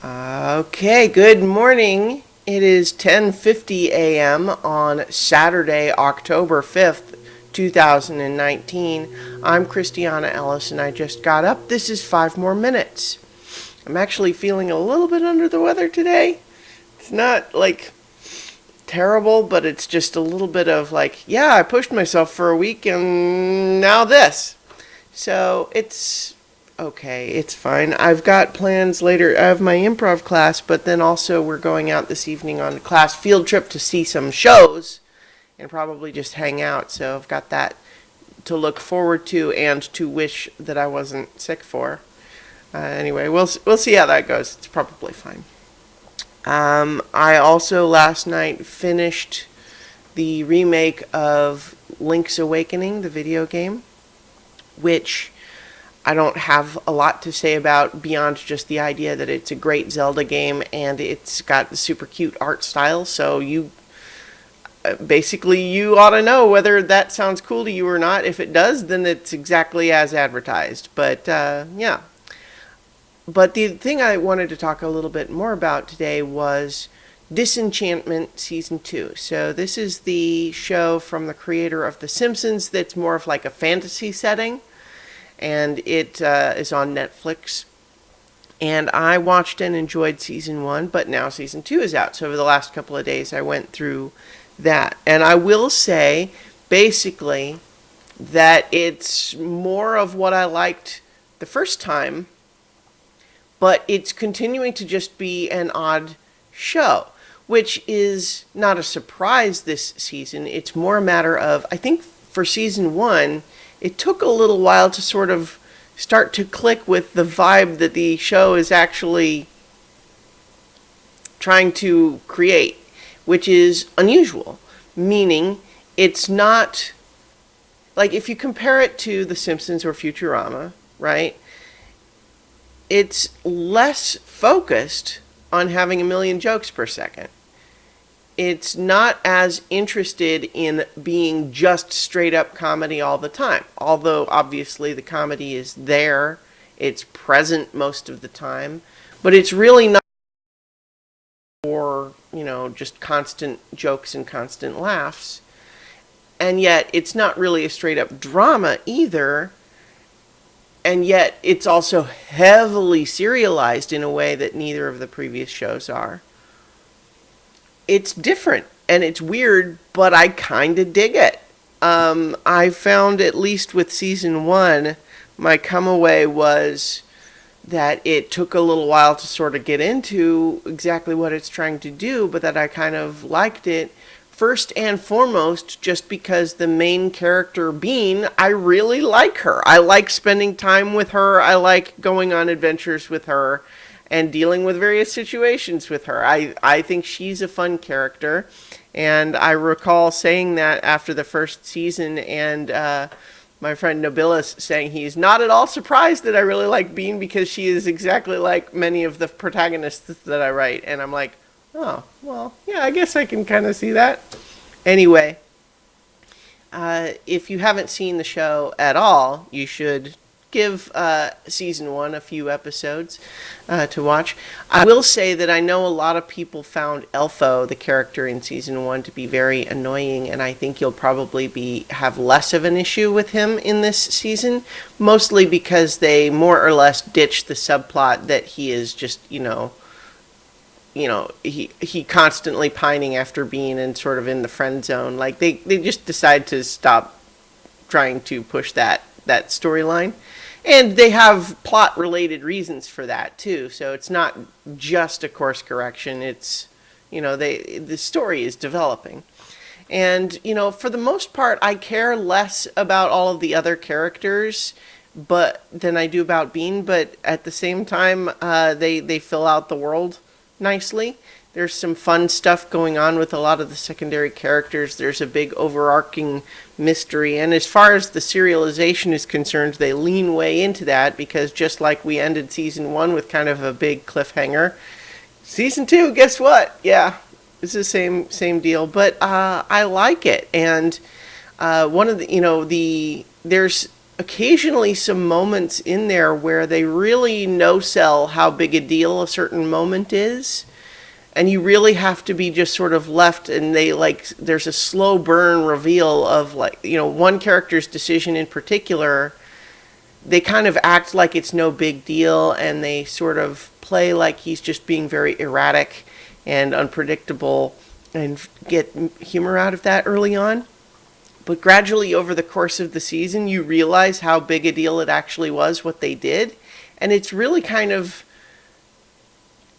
Okay, good morning. It is 10:50 a.m. on Saturday, October 5th, 2019. I'm Christiana Ellis and I just got up. This is 5 more minutes. I'm actually feeling a little bit under the weather today. It's not like terrible, but it's just a little bit of like, yeah, I pushed myself for a week and now this. So it's okay, it's fine. I've got plans later. I have my improv class, but then also we're going out this evening on a class field trip to see some shows and probably just hang out. So I've got that to look forward to and to wish that I wasn't sick for. Anyway, we'll see how that goes. It's probably fine. I also last night finished the remake of Link's Awakening, the video game, which I don't have a lot to say about beyond just the idea that it's a great Zelda game and it's got the super cute art style. So you basically you ought to know whether that sounds cool to you or not. If it does, then it's exactly as advertised. But yeah. But the thing I wanted to talk a little bit more about today was Disenchantment Season 2. So this is the show from the creator of The Simpsons that's more of like a fantasy setting. And it is on Netflix. And I watched and enjoyed Season 1, but now Season 2 is out. So over the last couple of days I went through that. And I will say, basically, that it's more of what I liked the first time, but it's continuing to just be an odd show, which is not a surprise this season. It's more a matter of, I think for Season 1, it took a little while to sort of start to click with the vibe that the show is actually trying to create, which is unusual, meaning it's not, like if you compare it to The Simpsons or Futurama, right? It's less focused on having a million jokes per second. It's not as interested in being just straight up comedy all the time. Although obviously the comedy is there, it's present most of the time, but it's really not for, just constant jokes and constant laughs. And yet it's not really a straight up drama either. And yet it's also heavily serialized in a way that neither of the previous shows are. It's different and it's weird, but I kind of dig it. I found, at least with Season 1, my come away was that it took a little while to sort of get into exactly what it's trying to do, but that I kind of liked it. First and foremost, just because the main character, Bean, I really like her. I like spending time with her. I like going on adventures with her and dealing with various situations with her. I think she's a fun character. And I recall saying that after the first season, and my friend Nobilis saying he's not at all surprised that I really like Bean because she is exactly like many of the protagonists that I write. And I'm like, oh, well, yeah, I guess I can kind of see that. Anyway, if you haven't seen the show at all, you should give Season 1 a few episodes to watch. I will say that I know a lot of people found Elfo, the character in Season 1, to be very annoying, and I think you'll probably have less of an issue with him in this season, mostly because they more or less ditched the subplot that he is just, he constantly pining after being in sort of in the friend zone. Like they just decide to stop trying to push that storyline. And they have plot related reasons for that too. So it's not just a course correction. It's, the story is developing. And, for the most part, I care less about all of the other characters than I do about Bean. But at the same time, they fill out the world nicely. There's some fun stuff going on with a lot of the secondary characters. There's a big overarching mystery. And as far as the serialization is concerned, they lean way into that because just like we ended Season 1 with kind of a big cliffhanger, Season 2, guess what? Yeah, it's the same deal. But I like it. And one of there's occasionally some moments in there where they really no-sell how big a deal a certain moment is. And you really have to be just sort of left, and there's a slow burn reveal of, one character's decision in particular. They kind of act like it's no big deal, and they sort of play like he's just being very erratic and unpredictable, and get humor out of that early on. But gradually over the course of the season, you realize how big a deal it actually was, what they did. And it's really kind of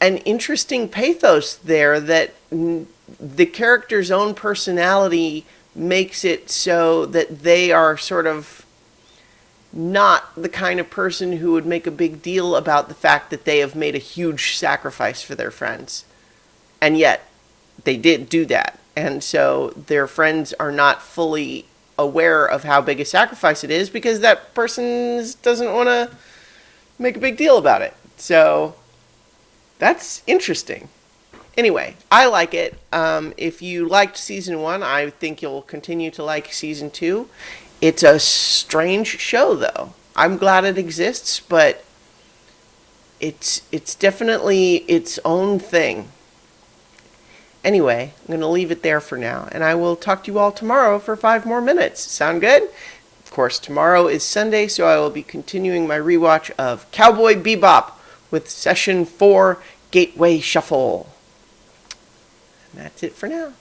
an interesting pathos there, that the character's own personality makes it so that they are sort of not the kind of person who would make a big deal about the fact that they have made a huge sacrifice for their friends. And yet, they did do that. And so their friends are not fully aware of how big a sacrifice it is, because that person doesn't want to make a big deal about it. So that's interesting. Anyway, I like it. If you liked season 1, I think you'll continue to like season 2. It's a strange show, though. I'm glad it exists, but it's definitely its own thing. Anyway, I'm going to leave it there for now, and I will talk to you all tomorrow for 5 more minutes. Sound good? Of course, tomorrow is Sunday, so I will be continuing my rewatch of Cowboy Bebop with Session 4, Gateway Shuffle. And that's it for now.